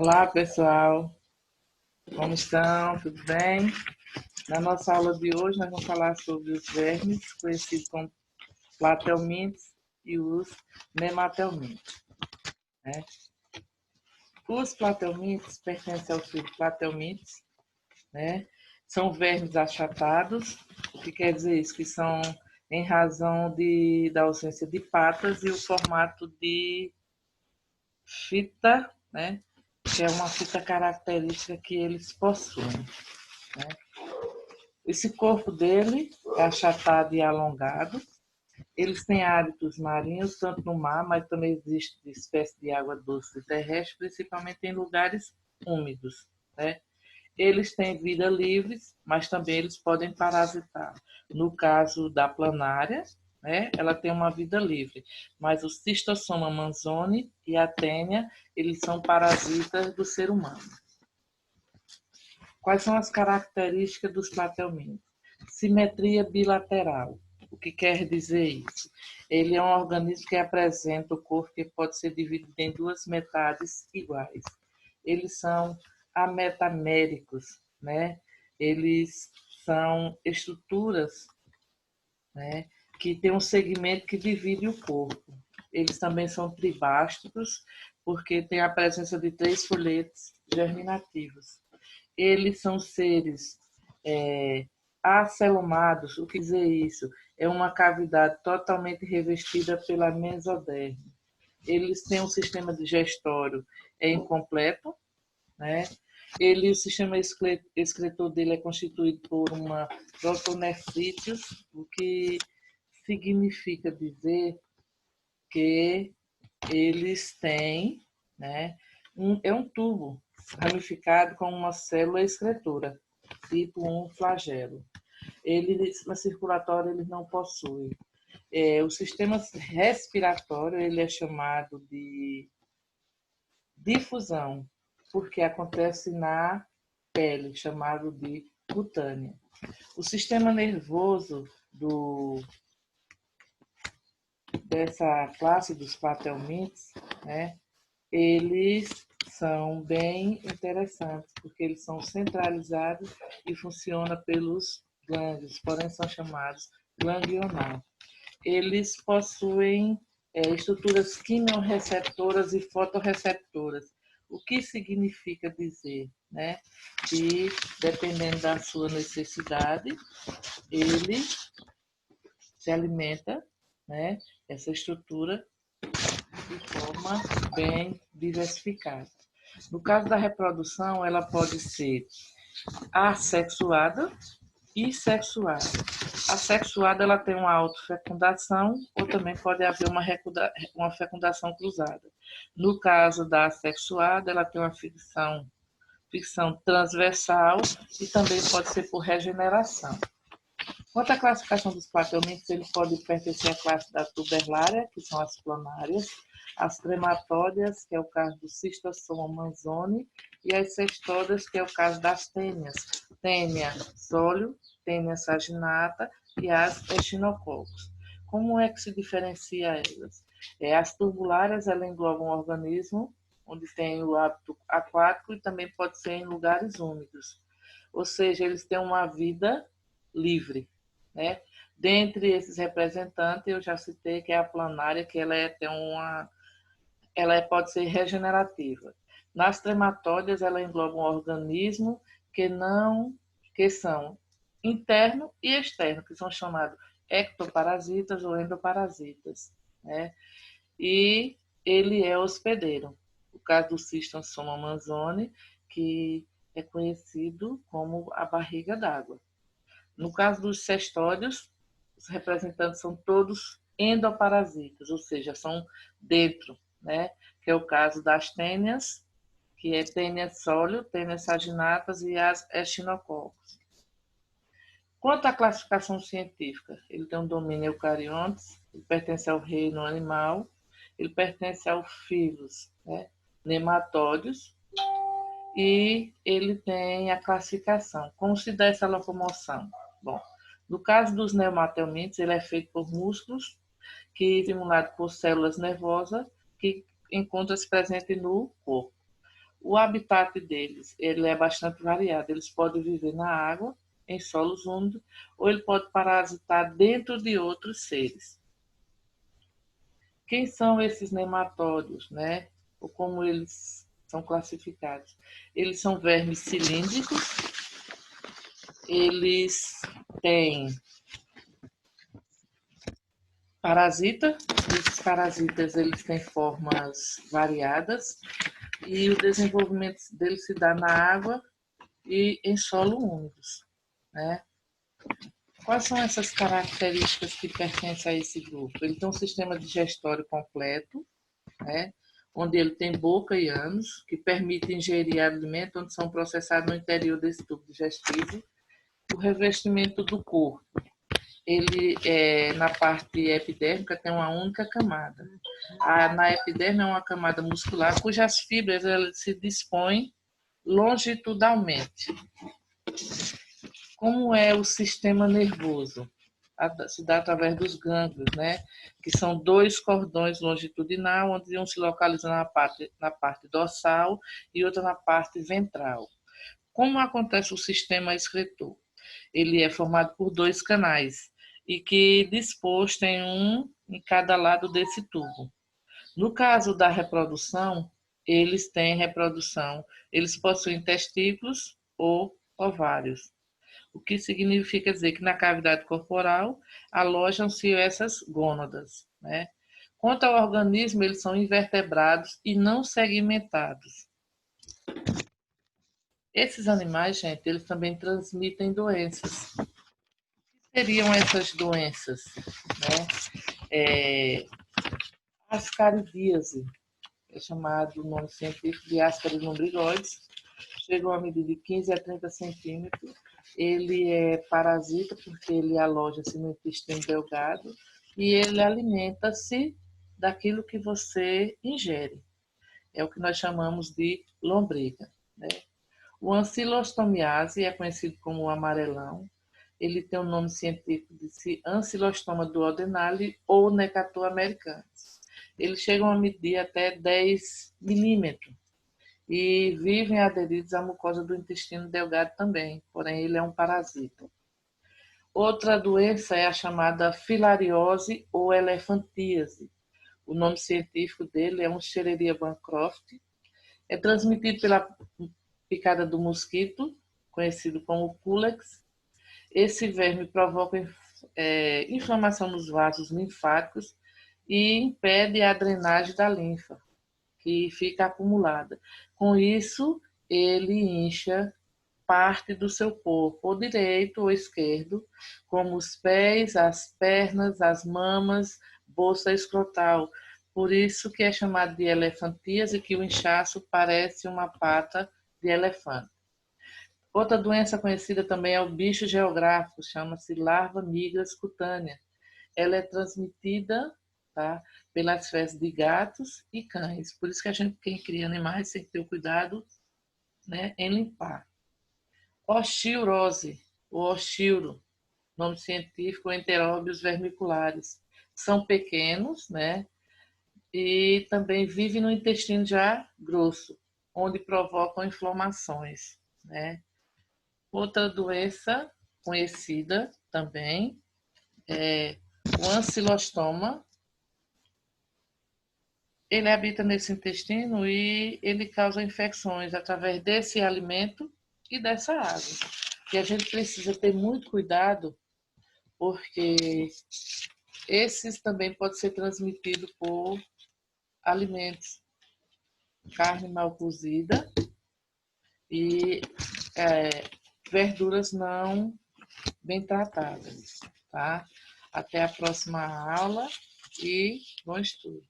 Olá, pessoal. Como estão? Tudo bem? Na nossa aula de hoje, nós vamos falar sobre os vermes, conhecidos como platelmintes e os nematelmintes, né? Os platelmintes pertencem ao filho platelmintes, né? São vermes achatados, o que quer dizer isso? Que são em razão da ausência de patas e o formato de fita, né? Que é uma fita característica que eles possuem, né? Esse corpo dele é achatado e alongado. Eles têm hábitos marinhos, tanto no mar, mas também existe espécie de água doce terrestre, principalmente em lugares úmidos, né? Eles têm vida livres, mas também eles podem parasitar. No caso da planária, né, ela tem uma vida livre, mas o Cistossoma manzoni e a tênia, eles são parasitas do ser humano. Quais são as características dos platelmintos? Simetria bilateral. O que quer dizer isso? Ele é um organismo que apresenta o corpo que pode ser dividido em duas metades iguais. Eles são ametaméricos, né? Eles são estruturas, né, que têm um segmento que divide o corpo. Eles também são tribásticos, porque tem a presença de 3 folhetos germinativos. Eles são seres acelumados. O que quer dizer isso? É uma cavidade totalmente revestida pela mesoderme. Eles têm um sistema digestório incompleto, né? O sistema excretor dele é constituído por uma protonefrídeos, o que significa dizer que eles têm, né, é um tubo ramificado com uma célula excretora, tipo um flagelo. Ele, na circulatória, ele não possui. O sistema respiratório ele é chamado de difusão, porque acontece na pele, chamado de cutânea. O sistema nervoso dessa classe dos platelmintes, né, eles são bem interessantes, porque eles são centralizados e funcionam pelos gânglios, porém são chamados ganglionar. Eles possuem estruturas quimiorreceptoras e fotorreceptoras. O que significa dizer, né, que, dependendo da sua necessidade, ele se alimenta, né, essa estrutura de forma bem diversificada. No caso da reprodução, ela pode ser assexuada e sexuada. A sexuada ela tem uma autofecundação ou também pode haver uma fecundação cruzada. No caso da assexuada, ela tem uma ficção transversal e também pode ser por regeneração. Quanto à classificação dos platelmintos, ele pode pertencer à classe da tuberlária, que são as planárias, as trematódias, que é o caso do Cistossoma manzoni, e as cestódias, que é o caso das tênias, tênia sólio, tênia saginata e as echinococos. Como é que se diferencia elas? As turbulárias, ela englobam um organismo onde tem o hábito aquático e também pode ser em lugares úmidos. Ou seja, eles têm uma vida livre, né? Dentre esses representantes, eu já citei que é a planária, que pode ser regenerativa. Nas trematódias, ela engloba um organismo que são interno e externo, que são chamados ectoparasitas ou endoparasitas, né? E ele é hospedeiro. O caso do Cistossoma manzoni, que é conhecido como a barriga d'água. No caso dos cestódios, os representantes são todos endoparasitas, ou seja, são dentro, né? Que é o caso das tênias, que é tênia sólio, tênia saginatas e as echinococos. Quanto à classificação científica, ele tem um domínio eucariontes, ele pertence ao reino animal, ele pertence ao filos, né, nematódios, e ele tem a classificação. Como se dá essa locomoção? Bom, no caso dos nematelmintes, ele é feito por músculos, que é estimulado por células nervosas, que encontra-se presente no corpo. O habitat deles, ele é bastante variado. Eles podem viver na água, em solos úmidos, ou ele pode parasitar dentro de outros seres. Quem são esses nematódios, né? Ou como eles são classificados? Eles são vermes cilíndricos, eles têm parasita, esses parasitas eles têm formas variadas e o desenvolvimento deles se dá na água e em solo úmidos, né? Quais são essas características que pertencem a esse grupo? Ele tem um sistema digestório completo, né? Onde ele tem boca e ânus, que permite ingerir alimentos onde são processados no interior desse tubo digestivo. O revestimento do corpo, ele na parte epidérmica tem uma única camada. Na epiderme é uma camada muscular cujas fibras elas se dispõem longitudinalmente. Como é o sistema nervoso? Se dá através dos gânglios, né? Que são 2 cordões longitudinal, onde um se localiza na parte dorsal e outra na parte ventral. Como acontece o sistema excretor? Ele é formado por 2 canais e que disposto em um em cada lado desse tubo. No caso da reprodução, eles têm reprodução, eles possuem testículos ou ovários. O que significa dizer que na cavidade corporal alojam-se essas gônadas, né? Quanto ao organismo, eles são invertebrados e não segmentados. Esses animais, gente, eles também transmitem doenças. O que seriam essas doenças? Né? Ascaridíase, é chamado o nome científico de Ascaris lumbrigoides, chegou a medir de 15 a 30 centímetros. Ele é parasita porque ele aloja-se no intestino delgado e ele alimenta-se daquilo que você ingere. É o que nós chamamos de lombriga, né? O Ancilostomiase é conhecido como o amarelão. Ele tem o nome científico de Ancilostoma duodenale ou Necator americanus. Eles chegam a medir até 10 milímetros e vivem aderidos à mucosa do intestino delgado também, porém ele é um parasita. Outra doença é a chamada filariose ou elefantíase. O nome científico dele é um Escherichia bancroft. É transmitido pela picada do mosquito, conhecido como Culex. Esse verme provoca inflamação nos vasos linfáticos e impede a drenagem da linfa, que fica acumulada. Com isso, ele incha parte do seu corpo, ou direito ou esquerdo, como os pés, as pernas, as mamas, bolsa escrotal. Por isso que é chamado de elefantíase, que o inchaço parece uma pata de elefante. Outra doença conhecida também é o bicho geográfico, chama-se larva migras cutânea. Ela é transmitida, tá, pelas fezes de gatos e cães. Por isso que a gente, quem cria animais, tem que ter o cuidado, né, em limpar. Ostiurose, ou ostiuro, nome científico, enteróbios vermiculares. São pequenos, né, e também vivem no intestino já grosso, onde provocam inflamações, né. Outra doença conhecida também é o ancilostoma. Ele habita nesse intestino e ele causa infecções através desse alimento e dessa água. E a gente precisa ter muito cuidado, porque esses também podem ser transmitidos por alimentos, carne mal cozida e verduras não bem tratadas, tá? Até a próxima aula e bom estudo.